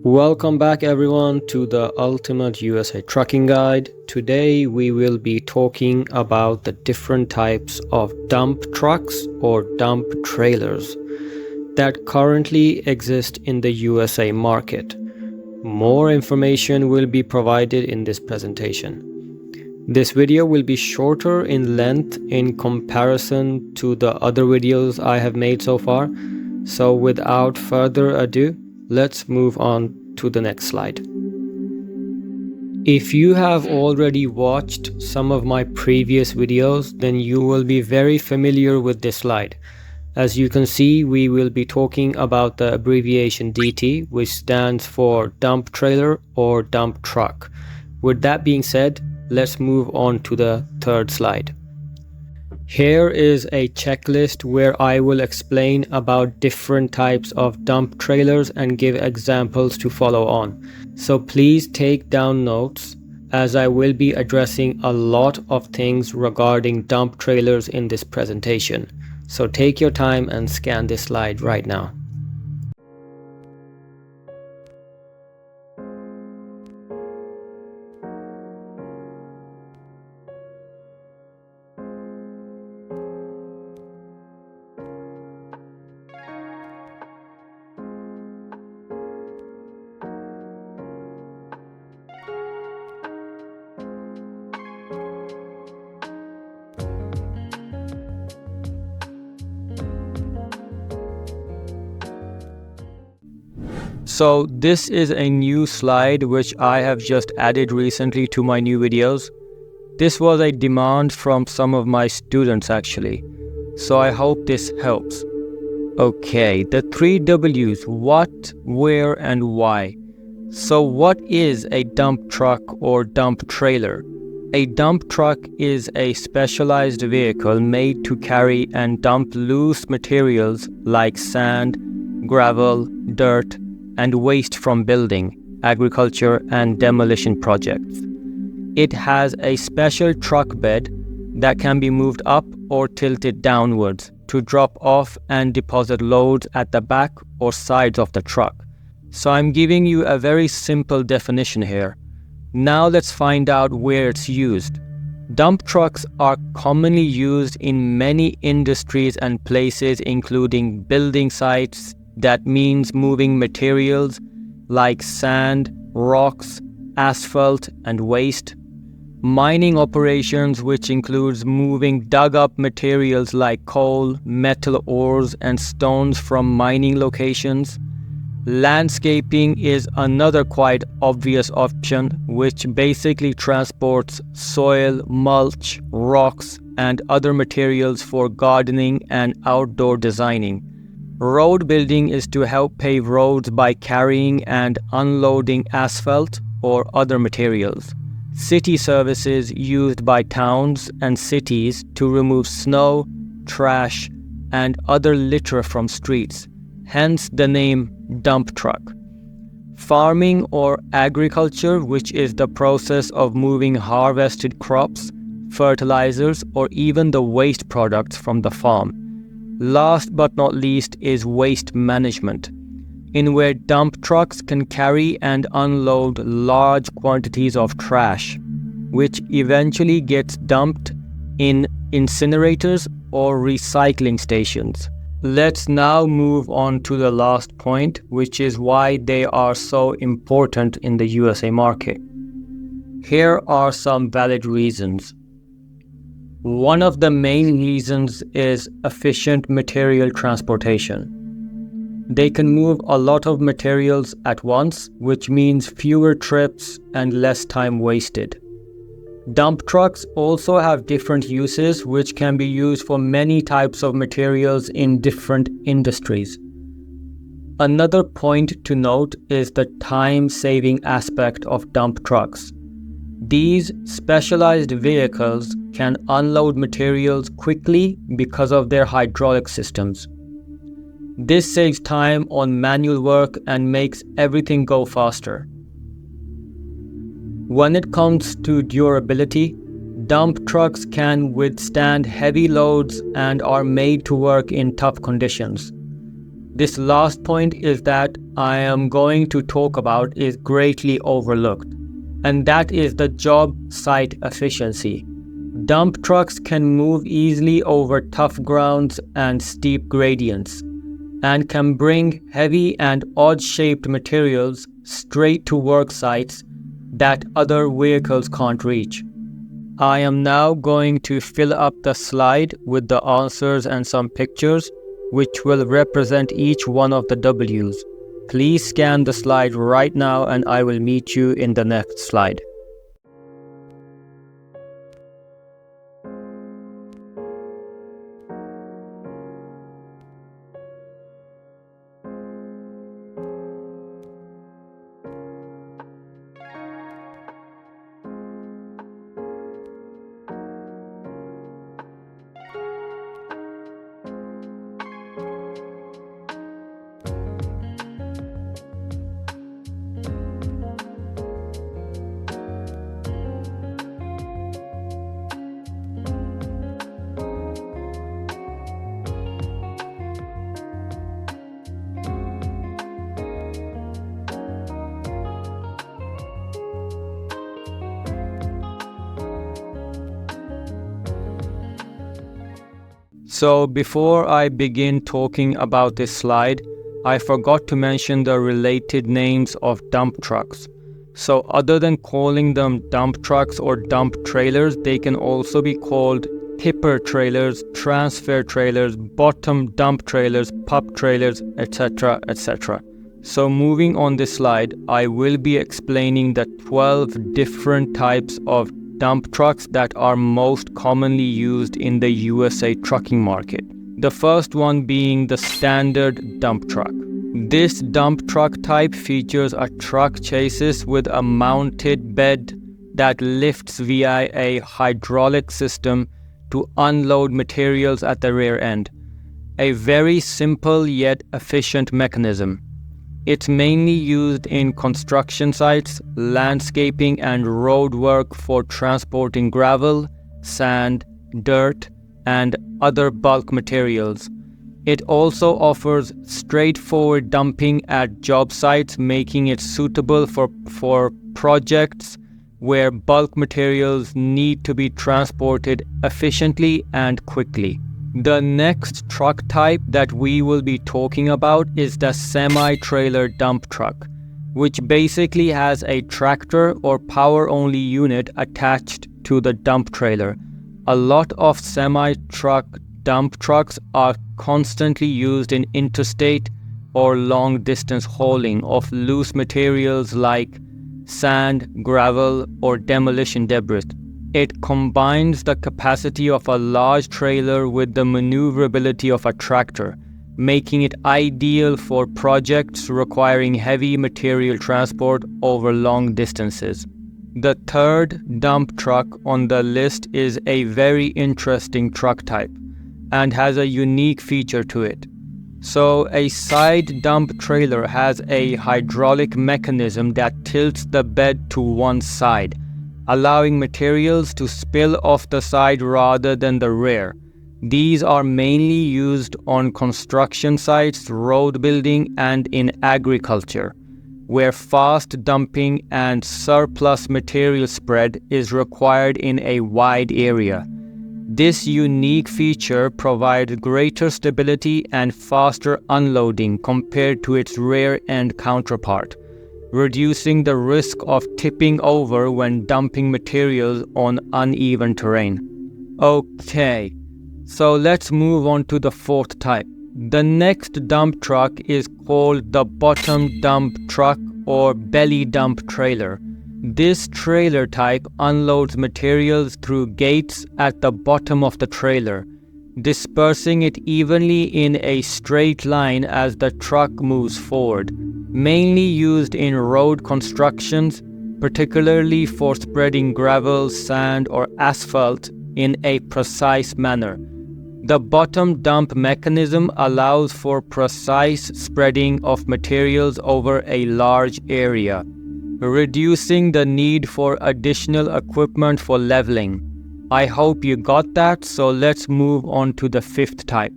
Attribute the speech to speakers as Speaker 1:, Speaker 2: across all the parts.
Speaker 1: Welcome back everyone to the Ultimate USA Trucking Guide. Today we will be talking about the different types of dump trucks or dump trailers that currently exist in the USA market. More information will be provided in this presentation. This video will be shorter in length in comparison to the other videos I have made so far. So without further ado, let's move on to the next slide. If you have already watched some of my previous videos, then you will be very familiar with this slide. As you can see, we will be talking about the abbreviation DT, which stands for dump trailer or dump truck. With that being said, let's move on to the third slide. Here is a checklist where I will explain about different types of dump trailers and give examples to follow on. So please take down notes, as I will be addressing a lot of things regarding dump trailers in this presentation. So take your time and scan this slide right now. So this is a new slide which I have just added recently to my new videos. This was a demand from some of my students actually. So I hope this helps. Okay, the 3 W's: what, where, and why. So what is a dump truck or dump trailer? A dump truck is a specialized vehicle made to carry and dump loose materials like sand, gravel, dirt, and waste from building, agriculture, and demolition projects. It has a special truck bed that can be moved up or tilted downwards to drop off and deposit loads at the back or sides of the truck. So I'm giving you a very simple definition here. Now let's find out where it's used. Dump trucks are commonly used in many industries and places, including building sites. That means moving materials like sand, rocks, asphalt, and waste. Mining operations, which includes moving dug up materials like coal, metal ores, and stones from mining locations. Landscaping is another quite obvious option, which basically transports soil, mulch, rocks, and other materials for gardening and outdoor designing. Road building is to help pave roads by carrying and unloading asphalt or other materials. City services used by towns and cities to remove snow, trash, and other litter from streets, hence the name dump truck. Farming or agriculture, which is the process of moving harvested crops, fertilizers, or even the waste products from the farm. Last but not least is waste management, in where dump trucks can carry and unload large quantities of trash, which eventually gets dumped in incinerators or recycling stations. Let's now move on to the last point, which is why they are so important in the USA market. Here are some valid reasons. One of the main reasons is efficient material transportation. They can move a lot of materials at once, which means fewer trips and less time wasted. Dump trucks also have different uses, which can be used for many types of materials in different industries. Another point to note is the time-saving aspect of dump trucks. These specialized vehicles can unload materials quickly because of their hydraulic systems. This saves time on manual work and makes everything go faster. When it comes to durability, dump trucks can withstand heavy loads and are made to work in tough conditions. This last point is that I am going to talk about is greatly overlooked, and that is the job site efficiency. Dump trucks can move easily over tough grounds and steep gradients, and can bring heavy and odd-shaped materials straight to work sites that other vehicles can't reach. I am now going to fill up the slide with the answers and some pictures, which will represent each one of the W's. Please scan the slide right now and I will meet you in the next slide. So before I begin talking about this slide, I forgot to mention the related names of dump trucks. So other than calling them dump trucks or dump trailers, they can also be called tipper trailers, transfer trailers, bottom dump trailers, pup trailers, etc., etc. So moving on this slide, I will be explaining the 12 different types of dump trucks that are most commonly used in the USA trucking market. The first one being the standard dump truck. This dump truck type features a truck chassis with a mounted bed that lifts via a hydraulic system to unload materials at the rear end. A very simple yet efficient mechanism. It's mainly used in construction sites, landscaping and road work for transporting gravel, sand, dirt, and other bulk materials. It also offers straightforward dumping at job sites, making it suitable for projects where bulk materials need to be transported efficiently and quickly. The next truck type that we will be talking about is the semi-trailer dump truck, which basically has a tractor or power-only unit attached to the dump trailer. A lot of semi-truck dump trucks are constantly used in interstate or long-distance hauling of loose materials like sand, gravel, or demolition debris. It combines the capacity of a large trailer with the maneuverability of a tractor, making it ideal for projects requiring heavy material transport over long distances. The third dump truck on the list is a very interesting truck type and has a unique feature to it. So a side dump trailer has a hydraulic mechanism that tilts the bed to one side, allowing materials to spill off the side rather than the rear. These are mainly used on construction sites, road building, and in agriculture, where fast dumping and surplus material spread is required in a wide area. This unique feature provides greater stability and faster unloading compared to its rear-end counterpart, reducing the risk of tipping over when dumping materials on uneven terrain. Okay, so let's move on to the fourth type. The next dump truck is called the bottom dump truck or belly dump trailer. This trailer type unloads materials through gates at the bottom of the trailer, dispersing it evenly in a straight line as the truck moves forward. Mainly used in road constructions, particularly for spreading gravel, sand, or asphalt in a precise manner. The bottom dump mechanism allows for precise spreading of materials over a large area, reducing the need for additional equipment for leveling. I hope you got that, so let's move on to the fifth type.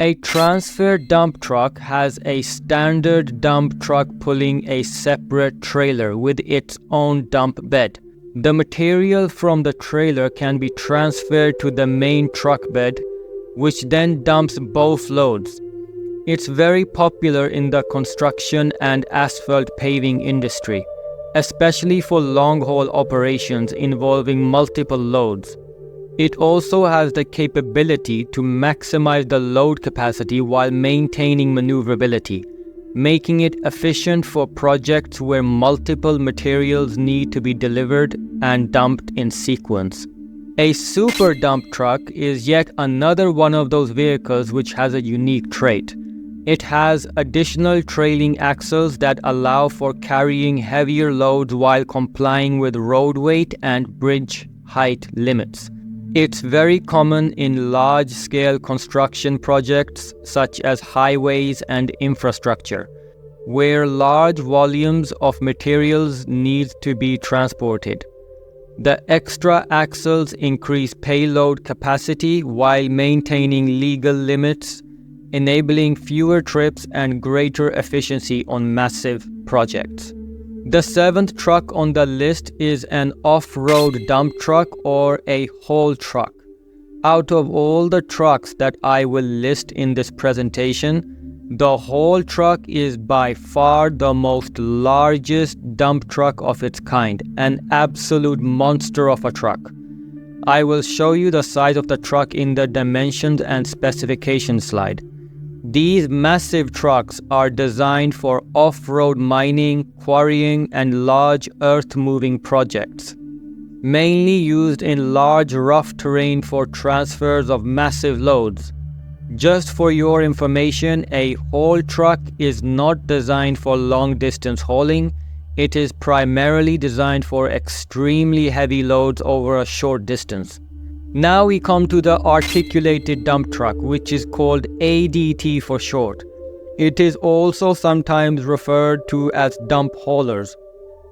Speaker 1: A transfer dump truck has a standard dump truck pulling a separate trailer with its own dump bed. The material from the trailer can be transferred to the main truck bed, which then dumps both loads. It's very popular in the construction and asphalt paving industry, especially for long-haul operations involving multiple loads. It also has the capability to maximize the load capacity while maintaining maneuverability, making it efficient for projects where multiple materials need to be delivered and dumped in sequence. A super dump truck is yet another one of those vehicles which has a unique trait. It has additional trailing axles that allow for carrying heavier loads while complying with road weight and bridge height limits. It's very common in large-scale construction projects such as highways and infrastructure, where large volumes of materials need to be transported. The extra axles increase payload capacity while maintaining legal limits, enabling fewer trips and greater efficiency on massive projects. The seventh truck on the list is an off-road dump truck or a haul truck. Out of all the trucks that I will list in this presentation, the haul truck is by far the most largest dump truck of its kind, an absolute monster of a truck. I will show you the size of the truck in the dimensions and specifications slide. These massive trucks are designed for off-road mining, quarrying, and large earth-moving projects, mainly used in large rough terrain for transfers of massive loads. Just for your information, a haul truck is not designed for long-distance hauling. It is primarily designed for extremely heavy loads over a short distance. Now we come to the articulated dump truck, which is called ADT for short. It is also sometimes referred to as dump haulers.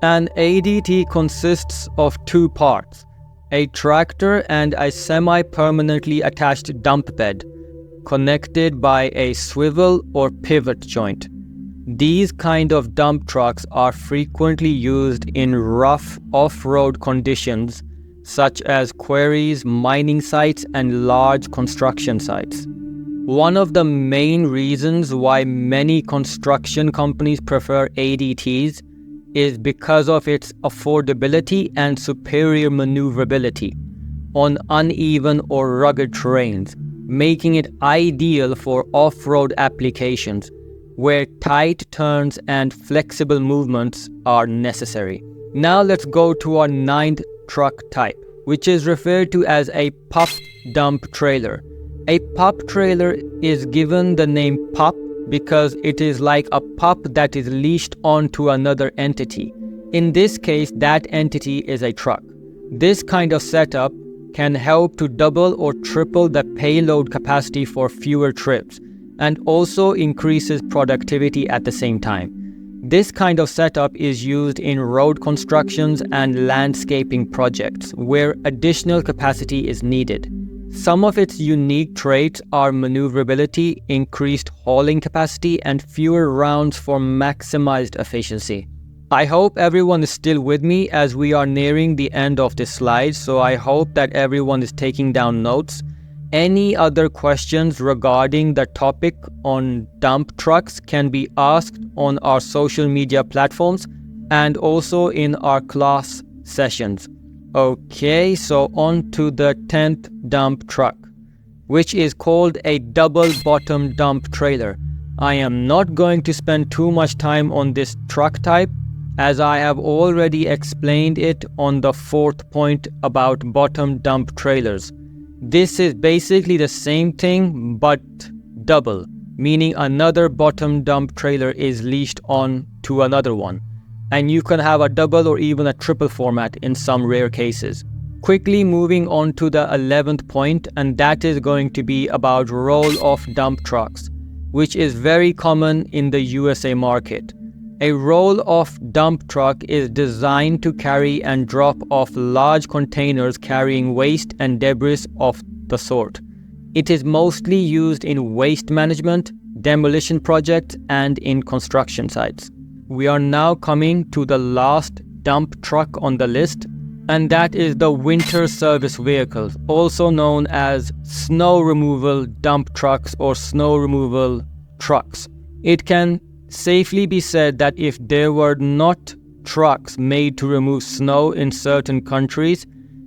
Speaker 1: An ADT consists of two parts, a tractor and a semi-permanently attached dump bed, connected by a swivel or pivot joint. These kind of dump trucks are frequently used in rough off-road conditions such as quarries, mining sites, and large construction sites. One of the main reasons why many construction companies prefer ADTs is because of its affordability and superior maneuverability on uneven or rugged terrains, making it ideal for off-road applications where tight turns and flexible movements are necessary. Now let's go to our ninth truck type, which is referred to as a pup dump trailer. A pup trailer is given the name pup because it is like a pup that is leashed onto another entity. In this case, that entity is a truck. This kind of setup can help to double or triple the payload capacity for fewer trips and also increases productivity at the same time. This kind of setup is used in road constructions and landscaping projects where additional capacity is needed. Some of its unique traits are maneuverability, increased hauling capacity, and fewer rounds for maximized efficiency. I hope everyone is still with me as we are nearing the end of this slide, so I hope that everyone is taking down notes. Any other questions regarding the topic on dump trucks can be asked on our social media platforms and also in our class sessions. Okay, so on to the 10th dump truck, which is called a double bottom dump trailer. I am not going to spend too much time on this truck type as I have already explained it on the 4th point about bottom dump trailers. This is basically the same thing but double, meaning another bottom dump trailer is leashed on to another one. And you can have a double or even a triple format in some rare cases. Quickly moving on to the 11th point, and that is going to be about roll-off dump trucks, which is very common in the USA market. A roll-off dump truck is designed to carry and drop off large containers carrying waste and debris of the sort. It is mostly used in waste management, demolition projects, and in construction sites. We are now coming to the last dump truck on the list, and that is the winter service vehicles, also known as snow removal dump trucks or snow removal trucks. It can safely be said that if there were not trucks made to remove snow in certain countries,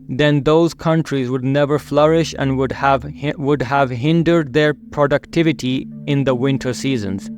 Speaker 1: then those countries would never flourish and would have hindered their productivity in the winter seasons.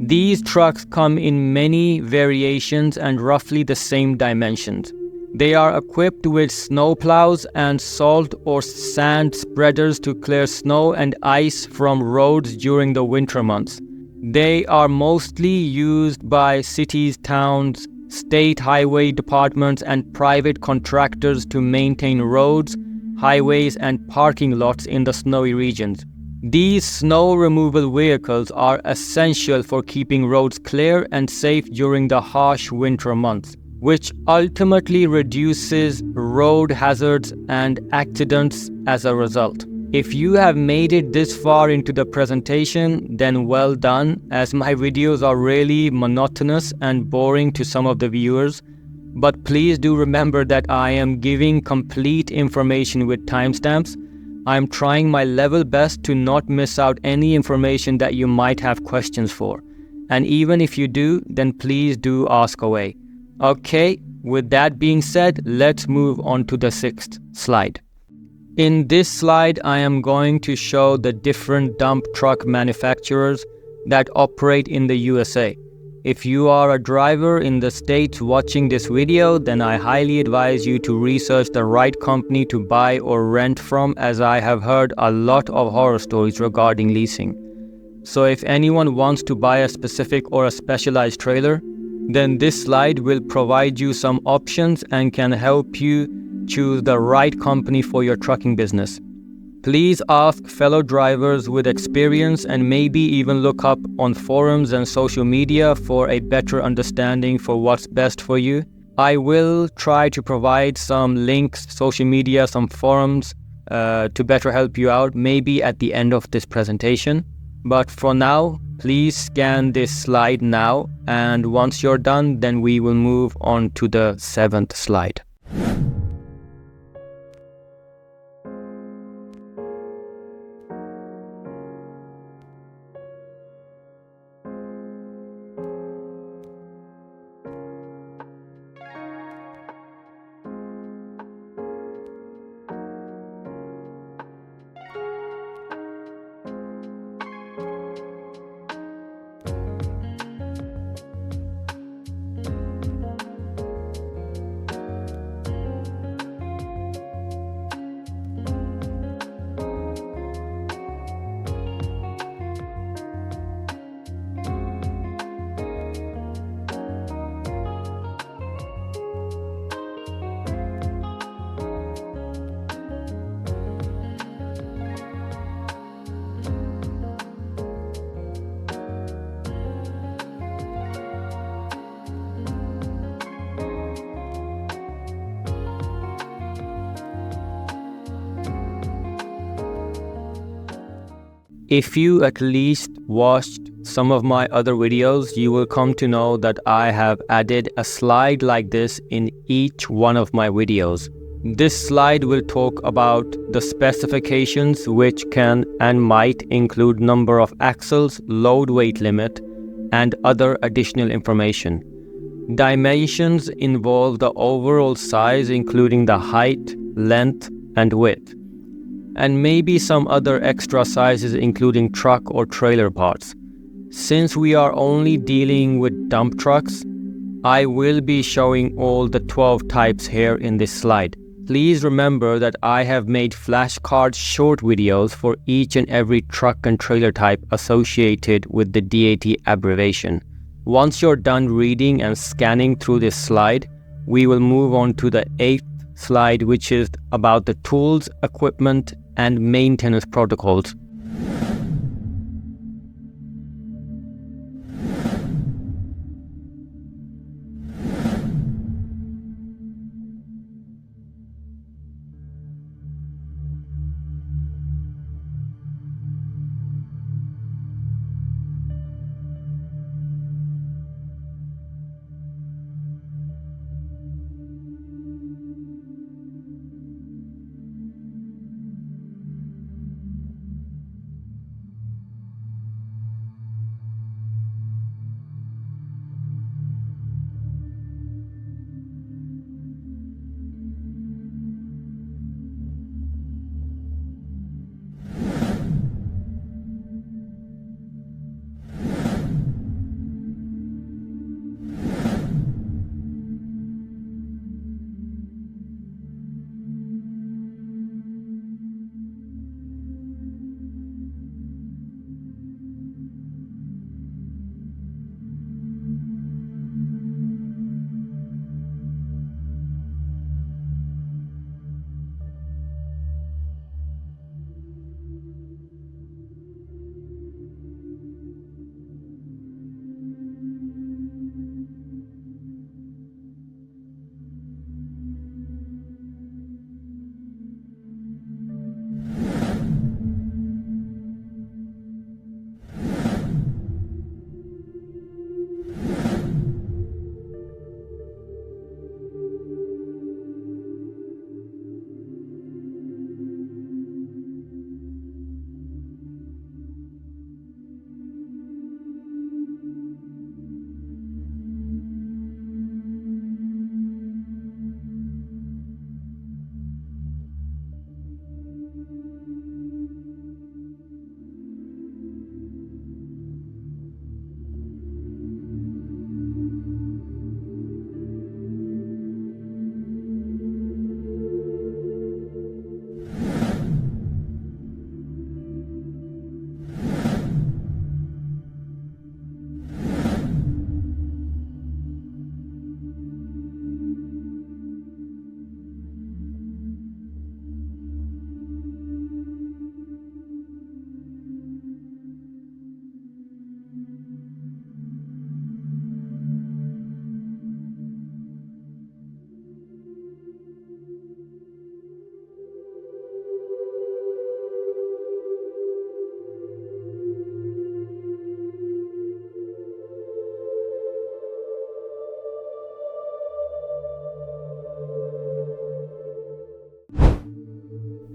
Speaker 1: These trucks come in many variations and roughly the same dimensions. They are equipped with snow plows and salt or sand spreaders to clear snow and ice from roads during the winter months. They are mostly used by cities, towns, state highway departments, and private contractors to maintain roads, highways, and parking lots in the snowy regions. These snow removal vehicles are essential for keeping roads clear and safe during the harsh winter months, which ultimately reduces road hazards and accidents as a result. If you have made it this far into the presentation, then well done, as my videos are really monotonous and boring to some of the viewers. But please do remember that I am giving complete information with timestamps. I am trying my level best to not miss out any information that you might have questions for. And even if you do, then please do ask away. Okay, with that being said, let's move on to the 6th slide. In this slide, I am going to show the different dump truck manufacturers that operate in the USA. If you are a driver in the States watching this video, then I highly advise you to research the right company to buy or rent from, as I have heard a lot of horror stories regarding leasing. So if anyone wants to buy a specific or a specialized trailer, then this slide will provide you some options and can help you choose the right company for your trucking business. Please ask fellow drivers with experience and maybe even look up on forums and social media for a better understanding for what's best for you. I will try to provide some links, social media, some forums to better help you out, maybe at the end of this presentation. But for now, please scan this slide now, and once you're done, then we will move on to the 7th slide. If you at least watched some of my other videos, you will come to know that I have added a slide like this in each one of my videos. This slide will talk about the specifications, which can and might include number of axles, load weight limit, and other additional information. Dimensions involve the overall size, including the height, length, and width, and maybe some other extra sizes including truck or trailer parts. Since we are only dealing with dump trucks, I will be showing all the 12 types here in this slide. Please remember that I have made flashcard short videos for each and every truck and trailer type associated with the DAT abbreviation. Once you're done reading and scanning through this slide, we will move on to the 8th slide, which is about the tools, equipment, and maintenance protocols.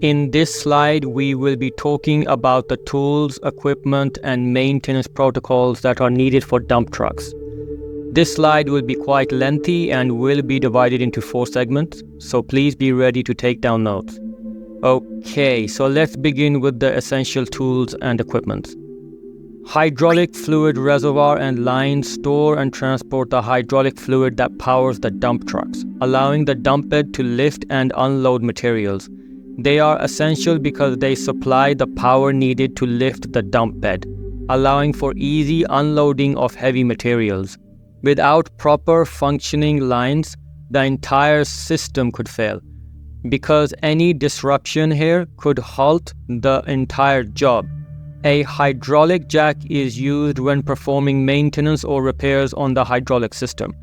Speaker 1: In this slide, we will be talking about the tools, equipment, and maintenance protocols that are needed for dump trucks. This slide will be quite lengthy and will be divided into 4 segments, so please be ready to take down notes. Okay, so let's begin with the essential tools and equipment. Hydraulic fluid reservoir and lines store and transport the hydraulic fluid that powers the dump trucks, allowing the dump bed to lift and unload materials. They are essential because they supply the power needed to lift the dump bed, allowing for easy unloading of heavy materials. Without proper functioning lines, the entire system could fail, because any disruption here could halt the entire job. A hydraulic jack is used when performing maintenance or repairs on the hydraulic system,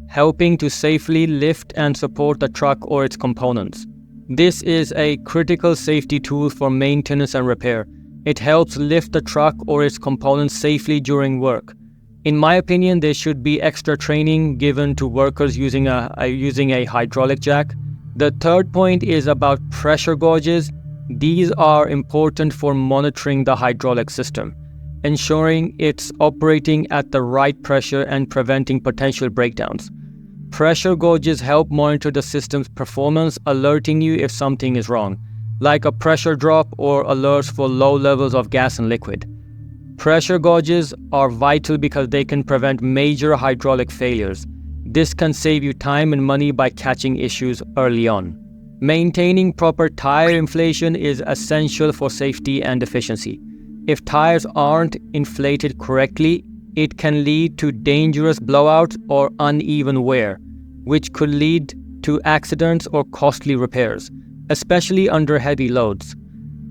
Speaker 1: helping to safely lift and support the truck or its components. This is a critical safety tool for maintenance and repair. It helps lift the truck or its components safely during work. In my opinion, there should be extra training given to workers using a hydraulic jack. The third point is about pressure gauges. These are important for monitoring the hydraulic system, ensuring it's operating at the right pressure and preventing potential breakdowns. Pressure gauges help monitor the system's performance, alerting you if something is wrong, like a pressure drop or alerts for low levels of gas and liquid. Pressure gauges are vital because they can prevent major hydraulic failures. This can save you time and money by catching issues early on. Maintaining proper tire inflation is essential for safety and efficiency. If tires aren't inflated correctly, it can lead to dangerous blowouts or uneven wear, which could lead to accidents or costly repairs, especially under heavy loads.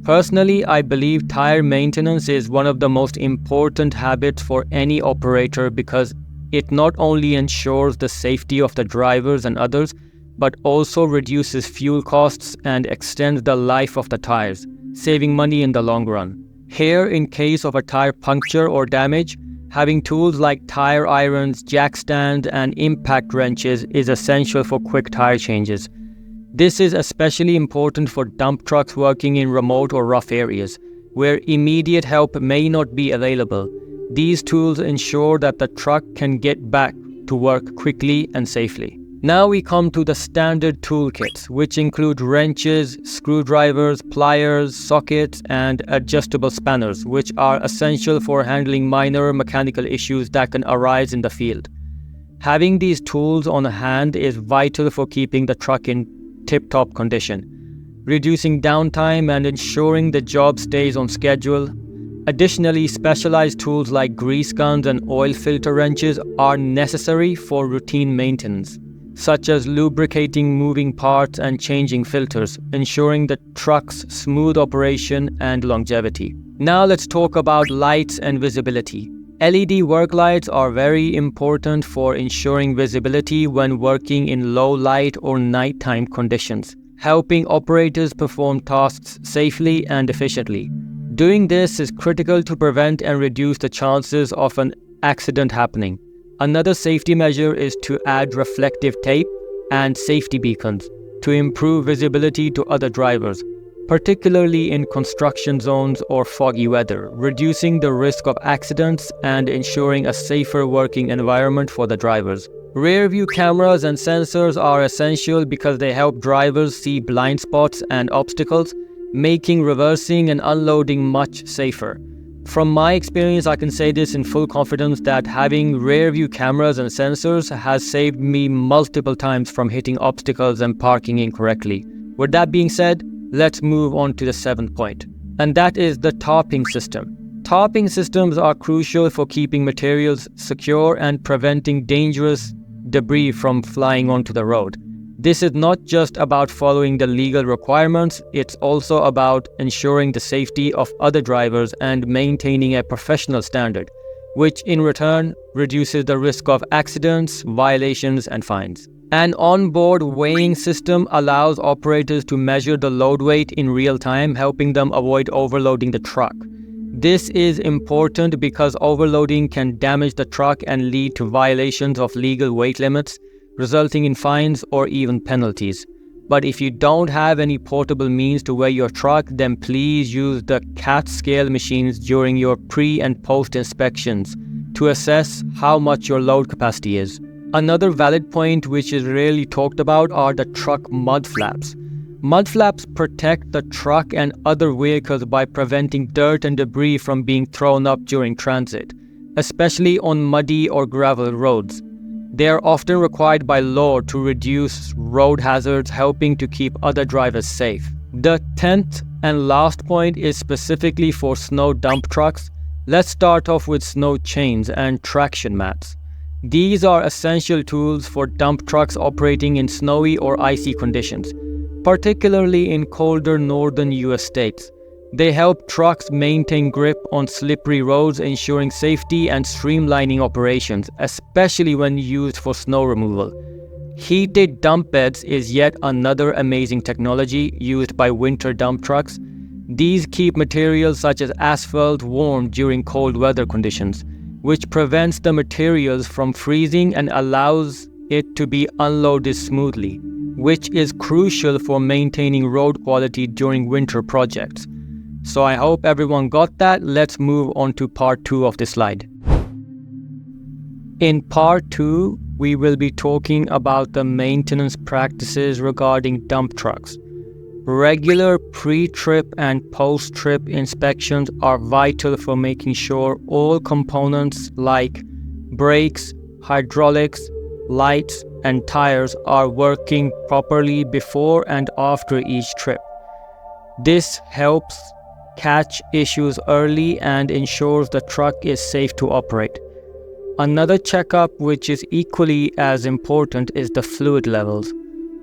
Speaker 1: Personally, I believe tire maintenance is one of the most important habits for any operator because it not only ensures the safety of the drivers and others, but also reduces fuel costs and extends the life of the tires, saving money in the long run. Here, in case of a tire puncture or damage, having tools like tire irons, jack stand, and impact wrenches is essential for quick tire changes. This is especially important for dump trucks working in remote or rough areas, where immediate help may not be available. These tools ensure that the truck can get back to work quickly and safely. Now we come to the standard toolkits, which include wrenches, screwdrivers, pliers, sockets, and adjustable spanners, which are essential for handling minor mechanical issues that can arise in the field. Having these tools on hand is vital for keeping the truck in tip-top condition, reducing downtime and ensuring the job stays on schedule. Additionally, specialized tools like grease guns and oil filter wrenches are necessary for routine maintenance, such as lubricating moving parts and changing filters, ensuring the truck's smooth operation and longevity. Now let's talk about lights and visibility. LED work lights are very important for ensuring visibility when working in low light or nighttime conditions, helping operators perform tasks safely and efficiently. Doing this is critical to prevent and reduce the chances of an accident happening. Another safety measure is to add reflective tape and safety beacons to improve visibility to other drivers, particularly in construction zones or foggy weather, reducing the risk of accidents and ensuring a safer working environment for the drivers. Rear-view cameras and sensors are essential because they help drivers see blind spots and obstacles, making reversing and unloading much safer. From my experience, I can say this in full confidence that having rear-view cameras and sensors has saved me multiple times from hitting obstacles and parking incorrectly. With that being said, let's move on to the 7th point, and that is the topping system. Topping systems are crucial for keeping materials secure and preventing dangerous debris from flying onto the road. This is not just about following the legal requirements, it's also about ensuring the safety of other drivers and maintaining a professional standard, which in return reduces the risk of accidents, violations, and fines. An onboard weighing system allows operators to measure the load weight in real time, helping them avoid overloading the truck. This is important because overloading can damage the truck and lead to violations of legal weight limits, resulting in fines or even penalties. But if you don't have any portable means to weigh your truck, then please use the CAT scale machines during your pre and post inspections to assess how much your load capacity is. Another valid point which is rarely talked about are the truck mud flaps. Mud flaps protect the truck and other vehicles by preventing dirt and debris from being thrown up during transit, especially on muddy or gravel roads. They are often required by law to reduce road hazards, helping to keep other drivers safe. The 10th and last point is specifically for snow dump trucks. Let's start off with snow chains and traction mats. These are essential tools for dump trucks operating in snowy or icy conditions, particularly in colder northern US states. They help trucks maintain grip on slippery roads, ensuring safety and streamlining operations, especially when used for snow removal. Heated dump beds is yet another amazing technology used by winter dump trucks. These keep materials such as asphalt warm during cold weather conditions, which prevents the materials from freezing and allows it to be unloaded smoothly, which is crucial for maintaining road quality during winter projects. So I hope everyone got that. Let's move on to part 2 of this slide. In part 2, we will be talking about the maintenance practices regarding dump trucks. Regular pre-trip and post-trip inspections are vital for making sure all components like brakes, hydraulics, lights, and tires are working properly before and after each trip. This helps catch issues early and ensures the truck is safe to operate. Another checkup which is equally as important is the fluid levels.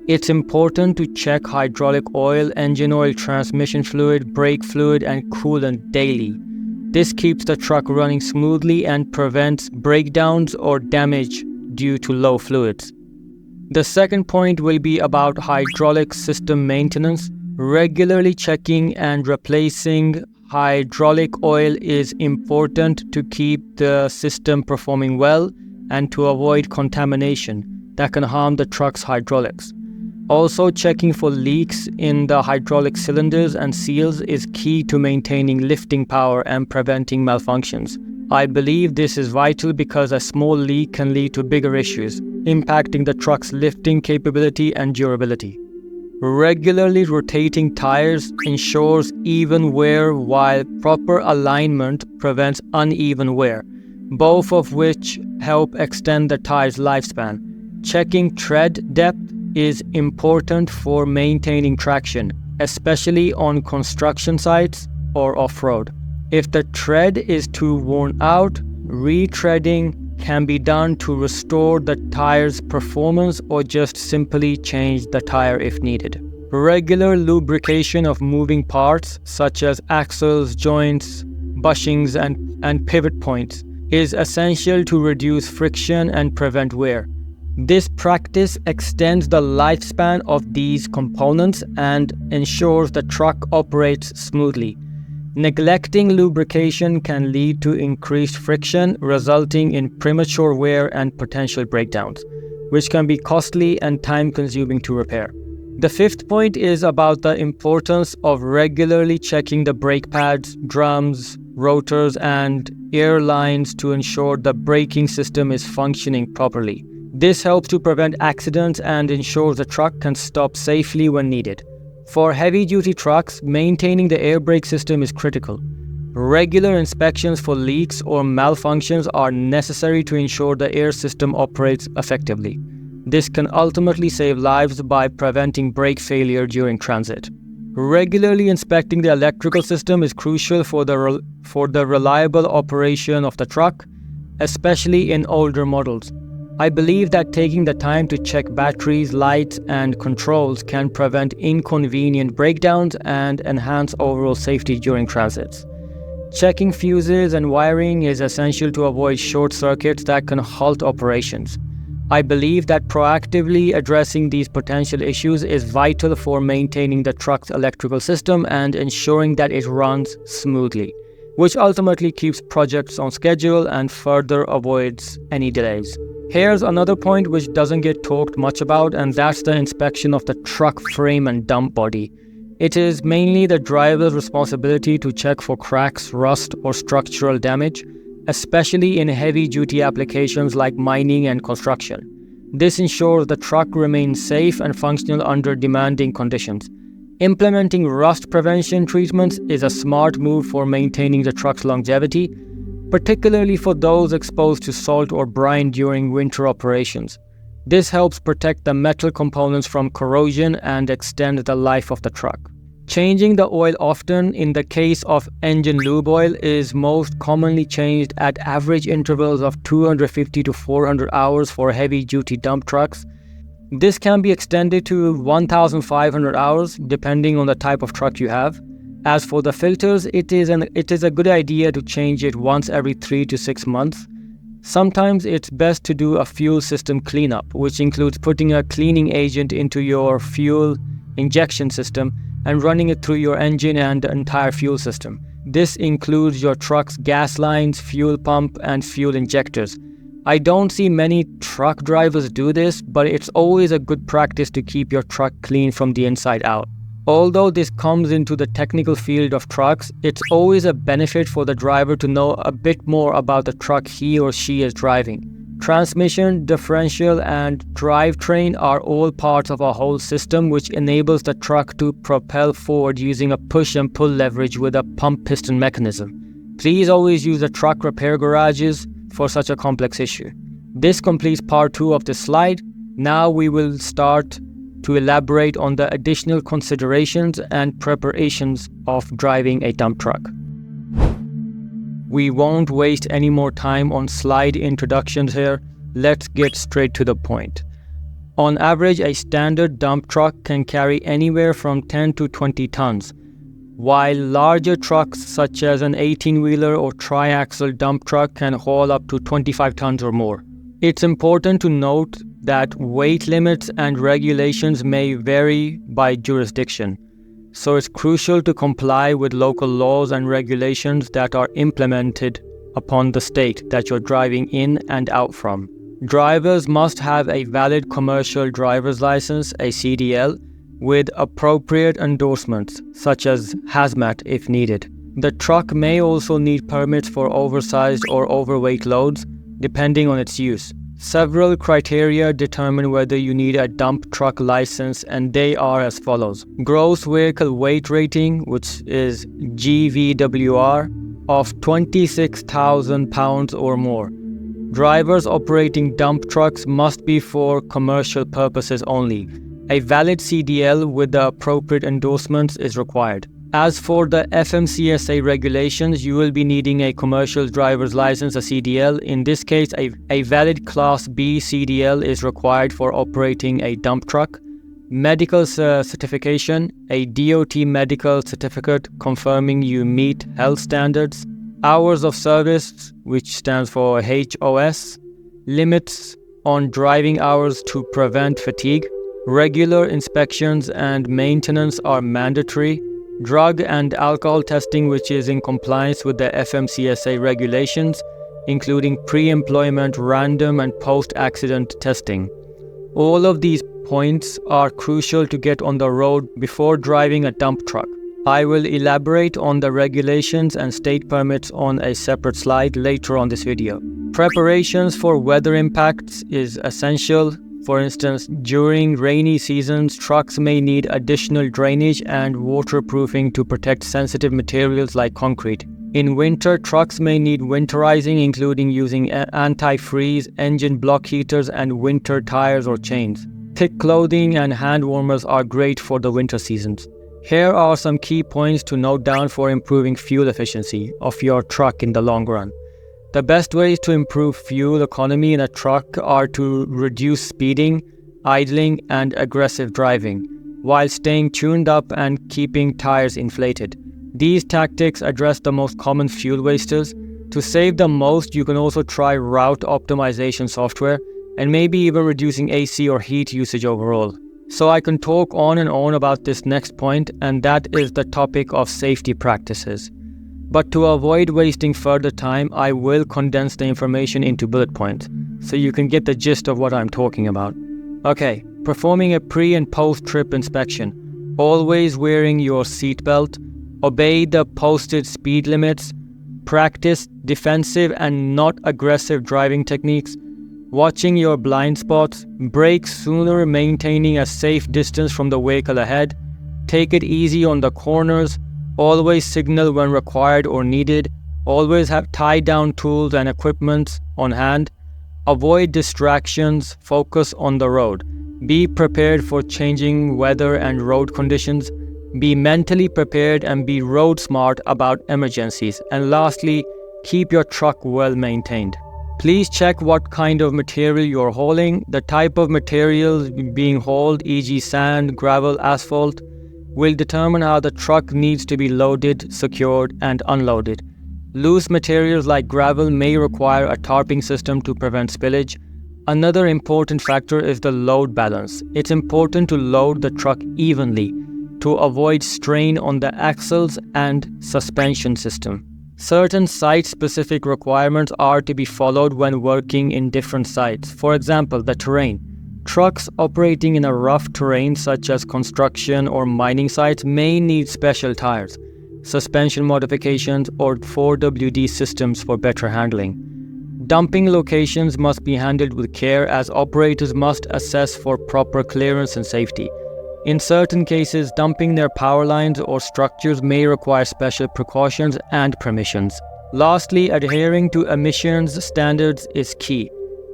Speaker 1: It's important to check hydraulic oil, engine oil, transmission fluid, brake fluid, and coolant daily. This keeps the truck running smoothly and prevents breakdowns or damage due to low fluids. The second point will be about hydraulic system maintenance. Regularly checking and replacing hydraulic oil is important to keep the system performing well and to avoid contamination that can harm the truck's hydraulics. Also, checking for leaks in the hydraulic cylinders and seals is key to maintaining lifting power and preventing malfunctions. I believe this is vital because a small leak can lead to bigger issues, impacting the truck's lifting capability and durability. Regularly rotating tires ensures even wear, while proper alignment prevents uneven wear, both of which help extend the tire's lifespan. Checking tread depth is important for maintaining traction, especially on construction sites or off-road. If the tread is too worn out, retreading can be done to restore the tire's performance or just simply change the tire if needed. Regular lubrication of moving parts such as axles, joints, bushings, and pivot points is essential to reduce friction and prevent wear. This practice extends the lifespan of these components and ensures the truck operates smoothly. Neglecting lubrication can lead to increased friction, resulting in premature wear and potential breakdowns, which can be costly and time-consuming to repair. The fifth point is about the importance of regularly checking the brake pads, drums, rotors, and air lines to ensure the braking system is functioning properly. This helps to prevent accidents and ensures the truck can stop safely when needed. For heavy-duty trucks, maintaining the air brake system is critical. Regular inspections for leaks or malfunctions are necessary to ensure the air system operates effectively. This can ultimately save lives by preventing brake failure during transit. Regularly inspecting the electrical system is crucial for the reliable operation of the truck, especially in older models. I believe that taking the time to check batteries, lights, and controls can prevent inconvenient breakdowns and enhance overall safety during transits. Checking fuses and wiring is essential to avoid short circuits that can halt operations. I believe that proactively addressing these potential issues is vital for maintaining the truck's electrical system and ensuring that it runs smoothly. which ultimately keeps projects on schedule and further avoids any delays. Here's another point which doesn't get talked much about, and that's the inspection of the truck frame and dump body. It is mainly the driver's responsibility to check for cracks, rust, or structural damage, especially in heavy-duty applications like mining and construction. This ensures the truck remains safe and functional under demanding conditions. Implementing rust prevention treatments is a smart move for maintaining the truck's longevity, particularly for those exposed to salt or brine during winter operations. This helps protect the metal components from corrosion and extend the life of the truck. Changing the oil often, in the case of engine lube oil, is most commonly changed at average intervals of 250 to 400 hours for heavy-duty dump trucks. This can be extended to 1,500 hours depending on the type of truck you have. As for the filters, it is a good idea to change it once every 3 to 6 months. Sometimes it's best to do a fuel system cleanup, which includes putting a cleaning agent into your fuel injection system and running it through your engine and the entire fuel system. This includes your truck's gas lines, fuel pump, and fuel injectors. I don't see many truck drivers do this, but it's always a good practice to keep your truck clean from the inside out. Although this comes into the technical field of trucks, it's always a benefit for the driver to know a bit more about the truck he or she is driving. Transmission, differential, and drivetrain are all parts of a whole system which enables the truck to propel forward using a push and pull leverage with a pump piston mechanism. Please always use the truck repair garages for such a complex issue. This completes part 2 of this slide. Now we will start to elaborate on the additional considerations and preparations of driving a dump truck. We won't waste any more time on slide introductions here. Let's get straight to the point. On average, a standard dump truck can carry anywhere from 10 to 20 tons, while larger trucks such as an 18-wheeler or triaxle dump truck can haul up to 25 tons or more. It's important to note that weight limits and regulations may vary by jurisdiction, so it's crucial to comply with local laws and regulations that are implemented upon the state that you're driving in and out from. Drivers must have a valid commercial driver's license, a CDL, with appropriate endorsements, such as hazmat if needed. The truck may also need permits for oversized or overweight loads, depending on its use. Several criteria determine whether you need a dump truck license, and they are as follows. Gross vehicle weight rating, which is GVWR, of 26,000 pounds or more. Drivers operating dump trucks must be for commercial purposes only. A valid CDL with the appropriate endorsements is required. As for the FMCSA regulations, you will be needing a commercial driver's license, a CDL. In this case, a valid Class B CDL is required for operating a dump truck. Medical certification, a DOT medical certificate confirming you meet health standards. Hours of service, which stands for HOS. Limits on driving hours to prevent fatigue. Regular inspections and maintenance are mandatory. Drug and alcohol testing, which is in compliance with the FMCSA regulations, including pre-employment, random and post-accident testing. All of these points are crucial to get on the road before driving a dump truck. I will elaborate on the regulations and state permits on a separate slide later on this video. Preparations for weather impacts is essential. For instance, during rainy seasons, trucks may need additional drainage and waterproofing to protect sensitive materials like concrete. In winter, trucks may need winterizing, including using anti-freeze, engine block heaters, and winter tires or chains. Thick clothing and hand warmers are great for the winter seasons. Here are some key points to note down for improving fuel efficiency of your truck in the long run. The best ways to improve fuel economy in a truck are to reduce speeding, idling, and aggressive driving, while staying tuned up and keeping tires inflated. These tactics address the most common fuel wasters. To save the most, you can also try route optimization software, and maybe even reducing AC or heat usage overall. So I can talk on and on about this next point, and that is the topic of safety practices. But to avoid wasting further time, I will condense the information into bullet points, so you can get the gist of what I'm talking about. Okay, performing a pre- and post-trip inspection. Always wearing your seatbelt. Obey the posted speed limits. Practice defensive and not aggressive driving techniques. Watching your blind spots. Brake sooner, maintaining a safe distance from the vehicle ahead. Take it easy on the corners. Always signal when required or needed. Always have tie-down tools and equipment on hand. Avoid distractions. Focus on the road. Be prepared for changing weather and road conditions. Be mentally prepared and be road smart about emergencies. And lastly, keep your truck well maintained. Please check what kind of material you're hauling. The type of materials being hauled, e.g. sand, gravel, asphalt, will determine how the truck needs to be loaded, secured, and unloaded. Loose materials like gravel may require a tarping system to prevent spillage. Another important factor is the load balance. It's important to load the truck evenly to avoid strain on the axles and suspension system. Certain site-specific requirements are to be followed when working in different sites. For example, the terrain. Trucks operating in a rough terrain such as construction or mining sites may need special tires, suspension modifications, or 4WD systems for better handling. Dumping locations must be handled with care as operators must assess for proper clearance and safety. In certain cases, dumping their power lines or structures may require special precautions and permissions. Lastly, adhering to emissions standards is key.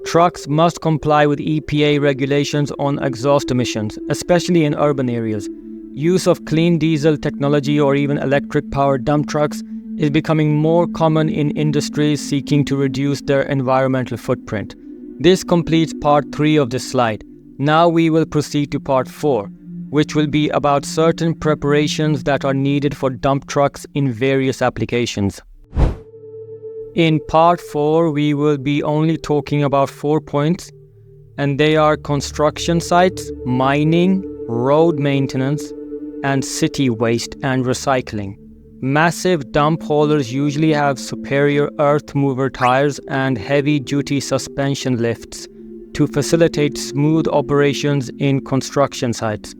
Speaker 1: Trucks must comply with EPA regulations on exhaust emissions, especially in urban areas. Use of clean diesel technology or even electric-powered dump trucks is becoming more common in industries seeking to reduce their environmental footprint. This completes part 3 of this slide. Now we will proceed to part 4, which will be about certain preparations that are needed for dump trucks in various applications. In part 4, we will be only talking about 4 points, and they are construction sites, mining, road maintenance, and city waste and recycling. Massive dump haulers usually have superior earth mover tires and heavy-duty suspension lifts to facilitate smooth operations in construction sites.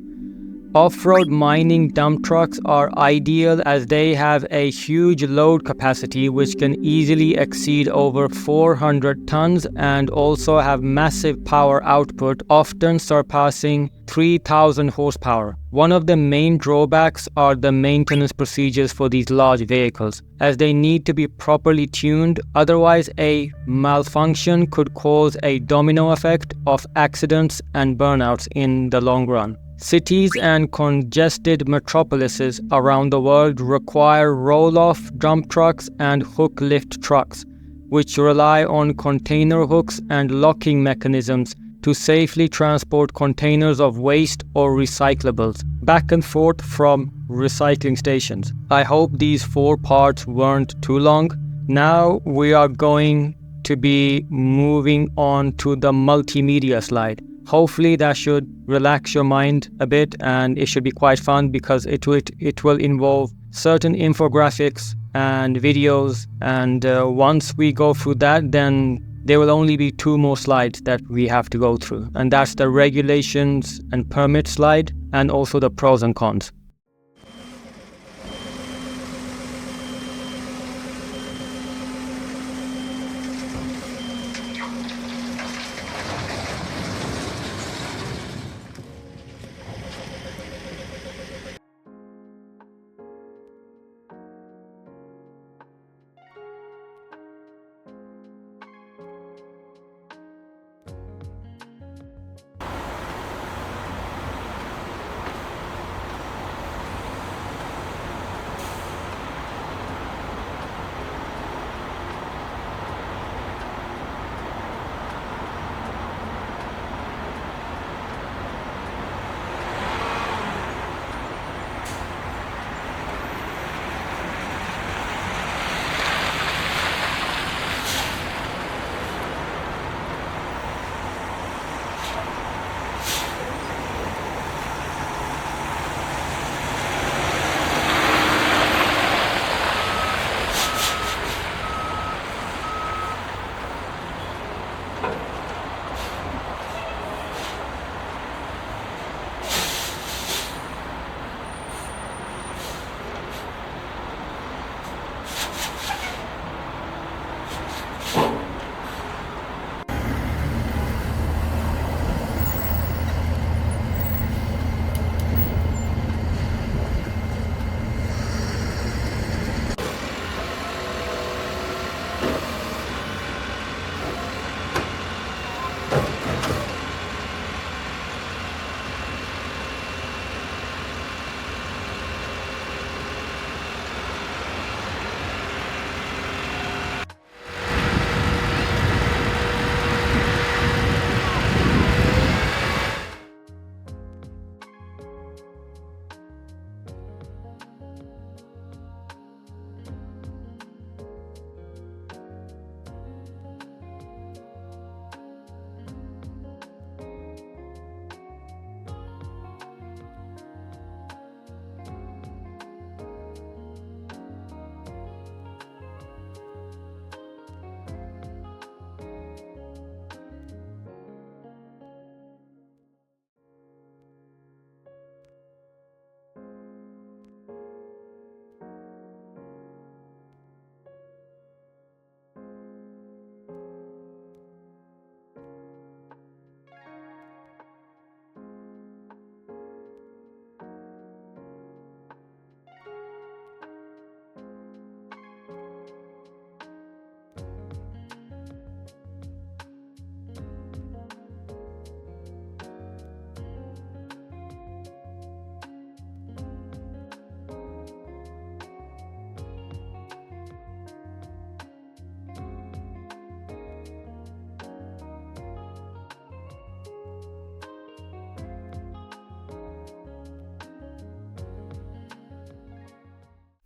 Speaker 1: Off-road mining dump trucks are ideal as they have a huge load capacity which can easily exceed over 400 tons and also have massive power output, often surpassing 3,000 horsepower. One of the main drawbacks are the maintenance procedures for these large vehicles, as they need to be properly tuned, otherwise a malfunction could cause a domino effect of accidents and burnouts in the long run. Cities and congested metropolises around the world require roll-off dump trucks and hook-lift trucks, which rely on container hooks and locking mechanisms to safely transport containers of waste or recyclables back and forth from recycling stations. I hope these 4 parts weren't too long. Now we are going to be moving on to the multimedia slide. Hopefully that should relax your mind a bit, and it should be quite fun because it will involve certain infographics and videos, and once we go through that, then there will only be 2 more slides that we have to go through, and that's the regulations and permit slide and also the pros and cons.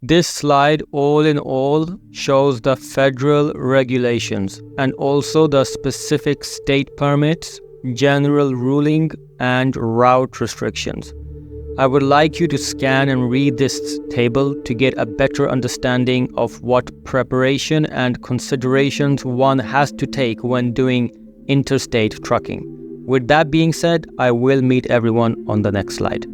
Speaker 1: This slide, all in all, shows the federal regulations and also the specific state permits, general ruling, and route restrictions. I would like you to scan and read this table to get a better understanding of what preparation and considerations one has to take when doing interstate trucking. With that being said, I will meet everyone on the next slide.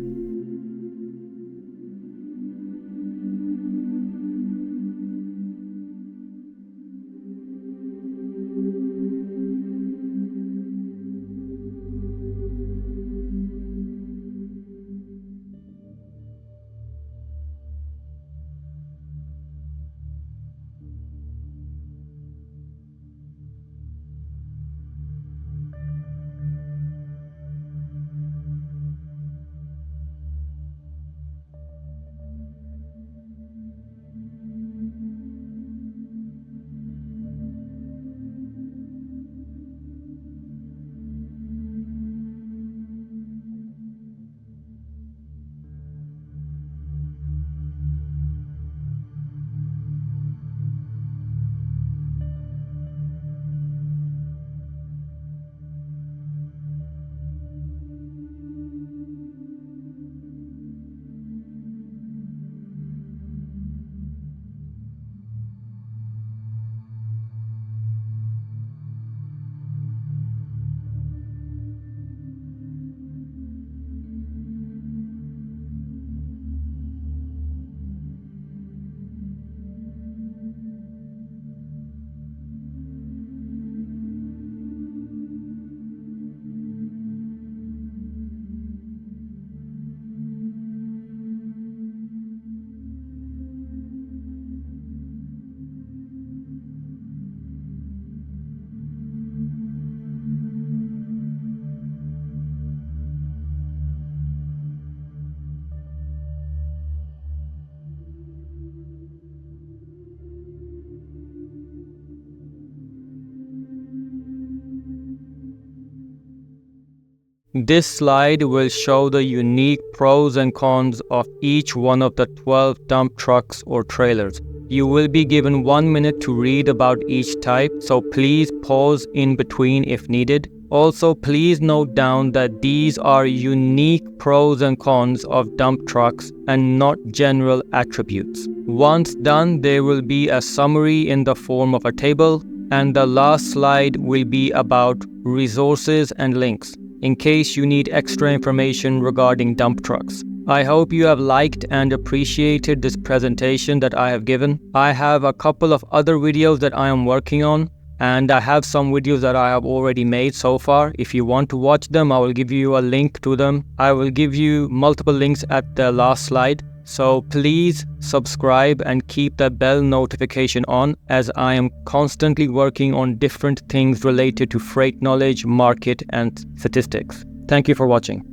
Speaker 1: This slide will show the unique pros and cons of each one of the 12 dump trucks or trailers. You will be given 1 minute to read about each type, so please pause in between if needed. Also, please note down that these are unique pros and cons of dump trucks and not general attributes. Once done, there will be a summary in the form of a table, and the last slide will be about resources and links, in case you need extra information regarding dump trucks. I hope you have liked and appreciated this presentation that I have given. I have a couple of other videos that I am working on, and I have some videos that I have already made so far. If you want to watch them, I will give you a link to them. I will give you multiple links at the last slide. So please subscribe and keep the bell notification on, as I am constantly working on different things related to freight knowledge, market, and statistics. Thank you for watching.